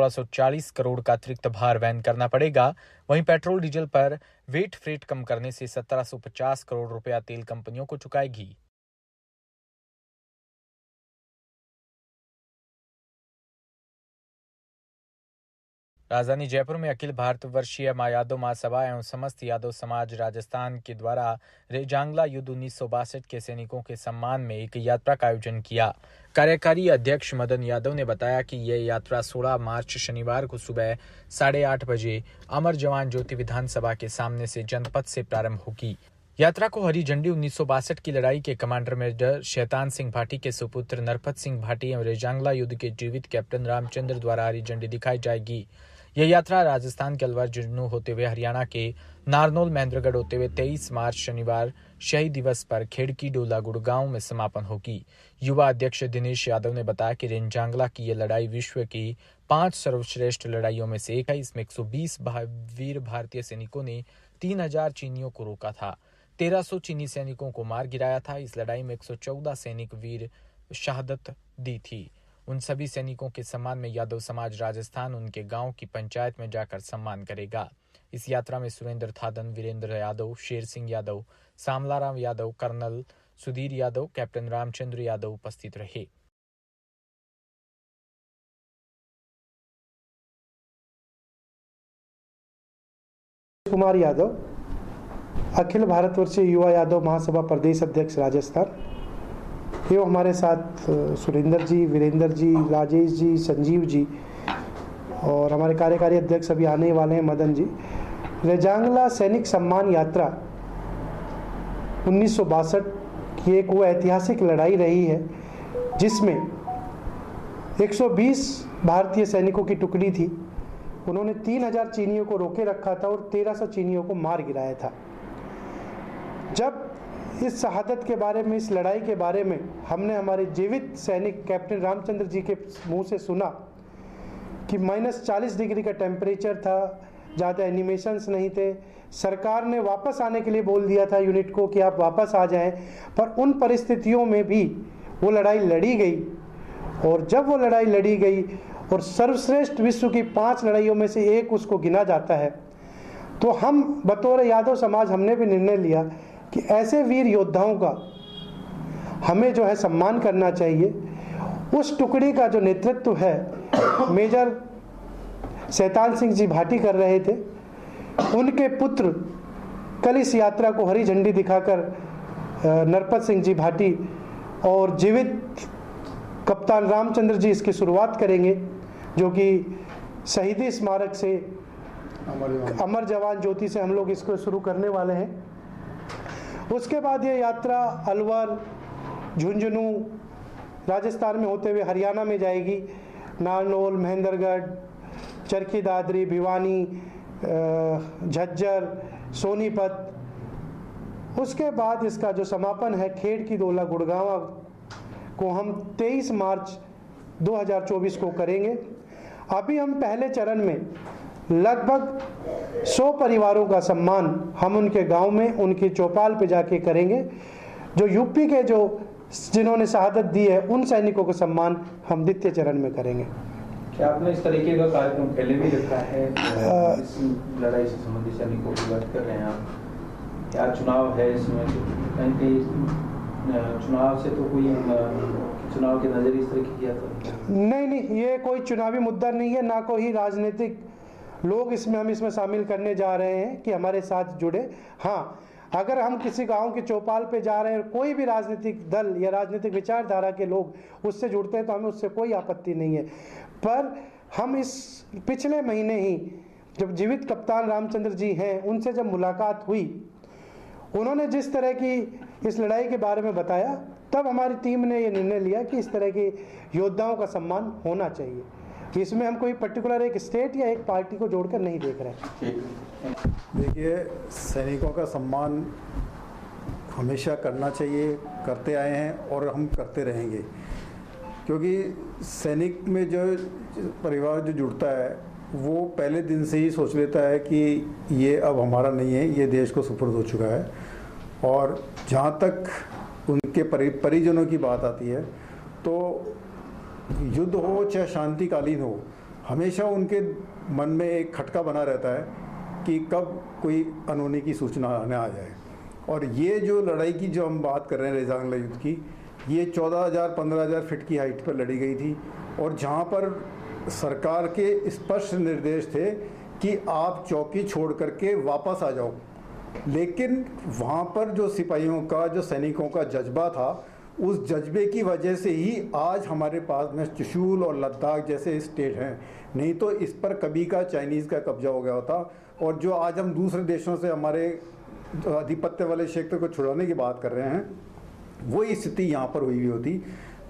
1640 करोड़ का अतिरिक्त भार वहन करना पड़ेगा। वहीं पेट्रोल डीजल पर वेट फ्रेट कम करने से 1750 करोड़ रुपया तेल कंपनियों को चुकाएगी। राजधानी जयपुर में अखिल भारतवर्षीय यादव महासभा एवं समस्त यादव समाज राजस्थान के द्वारा रेजांगला युद्ध 1962 के सैनिकों के सम्मान में एक यात्रा का आयोजन किया। कार्यकारी अध्यक्ष मदन यादव ने बताया कि यह यात्रा 16 मार्च शनिवार को सुबह 8:30 बजे अमर जवान ज्योति विधानसभा के सामने से जनपथ से प्रारंभ होगी। यात्रा को हरी झंडी 1962 की लड़ाई के कमांडर मेजर शैतान सिंह भाटी के सुपुत्र नरपत सिंह भाटी एवं रेजांगला युद्ध के जीवित कैप्टन रामचंद्र द्वारा हरी झंडी दिखाई जाएगी। यह यात्रा राजस्थान के अलवर झुंझुनू होते हुए हरियाणा के नारनौल महेंद्रगढ़ होते हुए 23 मार्च शनिवार शहीद दिवस पर खेड़की डोला गुड़गांव में समापन होगी। युवा अध्यक्ष दिनेश यादव ने बताया कि रेजांगला की यह लड़ाई विश्व की 5 सर्वश्रेष्ठ लड़ाइयों में से एक है। इसमें 120 वीर भारतीय सैनिकों ने 3000 चीनियों को रोका था, 1300 चीनी सैनिकों को मार गिराया था। इस लड़ाई में 114 सैनिक वीर शहादत दी थी। उन सभी सैनिकों के सम्मान में यादव समाज राजस्थान उनके गांव की पंचायत में जाकर सम्मान करेगा। इस यात्रा में सुरेंद्र थादन, वीरेंद्र यादव, शेर सिंह यादव, सामलाराम यादव, कर्नल सुधीर यादव, कैप्टन रामचंद्र यादव उपस्थित रहे। कुमार यादव, अखिल भारतवर्षीय युवा यादव महासभा प्रदेश अध्यक्ष राजस्थान। एवं हमारे साथ सुरेंद्र जी, वीरेंद्र जी, राजेश जी, संजीव जी और हमारे कार्यकारी अध्यक्ष अभी आने वाले हैं मदन जी। रेजांगला सैनिक सम्मान यात्रा 1962 की एक वो ऐतिहासिक लड़ाई रही है जिसमें 120 भारतीय सैनिकों की टुकड़ी थी। उन्होंने 3000 चीनियों को रोके रखा था और 1300 चीनियों को मार गिराया था। जब इस शहादत के बारे में, इस लड़ाई के बारे में हमने हमारे जीवित सैनिक कैप्टन रामचंद्र जी के मुंह से सुना कि -40 डिग्री का टेम्परेचर था, ज़्यादा एनिमेशंस नहीं थे, सरकार ने वापस आने के लिए बोल दिया था यूनिट को कि आप वापस आ जाएं, पर उन परिस्थितियों में भी वो लड़ाई लड़ी गई। और जब वो लड़ाई लड़ी गई और सर्वश्रेष्ठ विश्व की 5 लड़ाइयों में से एक उसको गिना जाता है, तो हम बतौर यादव समाज हमने भी निर्णय लिया कि ऐसे वीर योद्धाओं का हमें जो है सम्मान करना चाहिए। उस टुकड़ी का जो नेतृत्व है मेजर शैतान सिंह जी भाटी कर रहे थे। उनके पुत्र कल इस यात्रा को हरी झंडी दिखाकर नरपत सिंह जी भाटी और जीवित कप्तान रामचंद्र जी इसकी शुरुआत करेंगे, जो कि शहीदी स्मारक से अमर जवान ज्योति से हम लोग इसको शुरू करने वाले हैं। उसके बाद ये यात्रा अलवर, झुंझुनू, राजस्थान में होते हुए हरियाणा में जाएगी। नारनौल, महेंद्रगढ़, चरखी दादरी, भिवानी, झज्जर, सोनीपत। उसके बाद इसका जो समापन है खेड़की डोला गुड़गांव को हम 23 मार्च 2024 को करेंगे। अभी हम पहले चरण में लगभग 100 परिवारों का सम्मान हम उनके गांव में, उनकी चौपाल पे जाके करेंगे। जो यूपी के जिन्होंने शहादत दी है उन सैनिकों का सम्मान हम द्वितीय चरण में करेंगे। क्या आपने इस तरीके का कार्यक्रम पहले भी रखा है? इस लड़ाई से संबंधित सैनिकों की बात कर रहे हैं आप, क्या चुनाव है इसमें? कहीं चुनाव से तो कोई चुनाव के नजरिए इस तरह की किया था? नहीं, ये कोई चुनावी मुद्दा नहीं है, ना कोई राजनीतिक लोग इसमें हम इसमें शामिल करने जा रहे हैं कि हमारे साथ जुड़े। हाँ, अगर हम किसी गांव के चौपाल पे जा रहे हैं और कोई भी राजनीतिक दल या राजनीतिक विचारधारा के लोग उससे जुड़ते हैं तो हमें उससे कोई आपत्ति नहीं है। पर हम इस पिछले महीने ही जब जीवित कप्तान रामचंद्र जी हैं उनसे जब मुलाकात हुई, उन्होंने जिस तरह की इस लड़ाई के बारे में बताया, तब हमारी टीम ने ये निर्णय लिया कि इस तरह के योद्धाओं का सम्मान होना चाहिए। इसमें हम कोई पर्टिकुलर एक स्टेट या एक पार्टी को जोड़कर नहीं देख रहे हैं। देखिए, सैनिकों का सम्मान हमेशा करना चाहिए, करते आए हैं और हम करते रहेंगे, क्योंकि सैनिक में जो परिवार जो जुड़ता है वो पहले दिन से ही सोच लेता है कि ये अब हमारा नहीं है, ये देश को सुपुर्द हो चुका है। और जहाँ तक उनके परिजनों की बात आती है तो युद्ध हो चाहे शांतिकालीन हो, हमेशा उनके मन में एक खटका बना रहता है कि कब कोई अनहोनी की सूचना न आ जाए। और ये जो लड़ाई की जो हम बात कर रहे हैं रेजांगला युद्ध की, ये 14,000-15,000 फीट की हाइट पर लड़ी गई थी और जहाँ पर सरकार के स्पष्ट निर्देश थे कि आप चौकी छोड़ करके वापस आ जाओ। लेकिन वहाँ पर जो सिपाहियों का, जो सैनिकों का जज्बा था, उस जज्बे की वजह से ही आज हमारे पास में चुशूल और लद्दाख जैसे स्टेट हैं, नहीं तो इस पर कभी का चाइनीज़ का कब्जा हो गया होता। और जो आज हम दूसरे देशों से हमारे आधिपत्य वाले क्षेत्र को छुड़ाने की बात कर रहे हैं, वही स्थिति यहाँ पर हुई होती।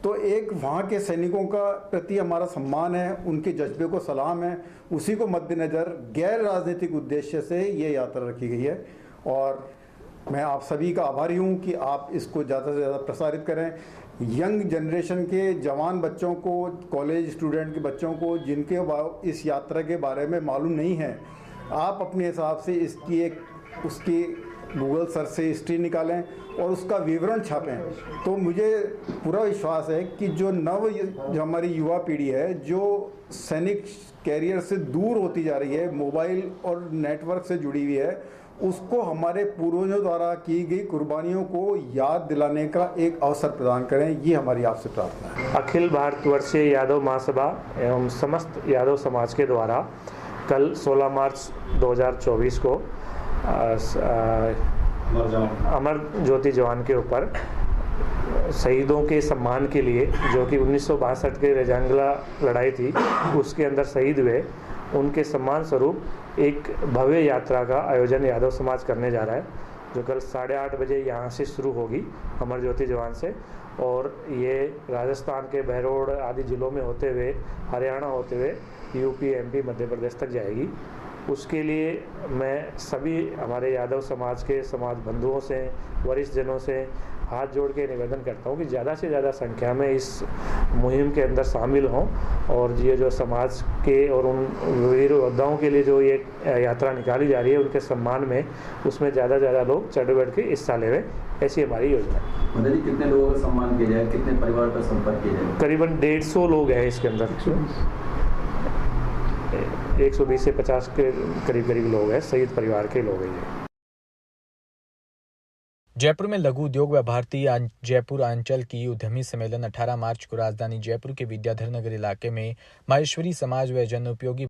तो एक वहाँ के सैनिकों का प्रति हमारा सम्मान है, उनके जज्बे को सलाम है, उसी को मद्देनज़र गैर राजनीतिक उद्देश्य से ये यात्रा रखी गई है। और मैं आप सभी का आभारी हूँ कि आप इसको ज़्यादा से ज़्यादा प्रसारित करें। यंग जनरेशन के जवान बच्चों को, कॉलेज स्टूडेंट के बच्चों को, जिनके इस यात्रा के बारे में मालूम नहीं है, आप अपने हिसाब से इसकी उसकी गूगल सर्च से हिस्ट्री निकालें और उसका विवरण छापें। तो मुझे पूरा विश्वास है कि जो हमारी युवा पीढ़ी है, जो सैनिक कैरियर से दूर होती जा रही है, मोबाइल और नेटवर्क से जुड़ी हुई है, उसको हमारे पूर्वजों द्वारा की गई कुर्बानियों को याद दिलाने का एक अवसर प्रदान करें, ये हमारी आपसे प्रार्थना है। अखिल भारतवर्षीय यादव महासभा एवं समस्त यादव समाज के द्वारा कल 16 मार्च 2024 को अमर ज्योति जवान के ऊपर शहीदों के सम्मान के लिए, जो कि 1962 के रेजांगला लड़ाई थी उसके अंदर शहीद हुए, उनके सम्मान स्वरूप एक भव्य यात्रा का आयोजन यादव समाज करने जा रहा है, जो कल 8:30 बजे यहाँ से शुरू होगी अमर ज्योति जवान से, और ये राजस्थान के बहरोड आदि जिलों में होते हुए, हरियाणा होते हुए यूपी, एमपी, मध्य प्रदेश तक जाएगी। उसके लिए मैं सभी हमारे यादव समाज के समाज बंधुओं से, वरिष्ठ जनों से हाथ जोड़ के निवेदन करता हूँ कि ज़्यादा से ज़्यादा संख्या में इस मुहिम के अंदर शामिल हों, और ये जो समाज के और उन वीर योद्धाओं के लिए जो ये यात्रा निकाली जा रही है, उनके सम्मान में उसमें ज़्यादा से ज़्यादा लोग चढ़ बढ़ के हिस्सा लें, ऐसी हमारी योजना है। मतलब जी कितने लोगों का सम्मान किया जाए, कितने परिवार का संपर्क किया जाए? करीबन 150 लोग हैं इसके अंदर, 120 से 50 के करीब लोग हैं, शहीद परिवार के लोग हैं ये। जयपुर में लघु उद्योग व भारतीय जयपुर अंचल की उद्यमी सम्मेलन 18 मार्च को राजधानी जयपुर के विद्याधर नगर इलाके में माहेश्वरी समाज व जन उपयोगी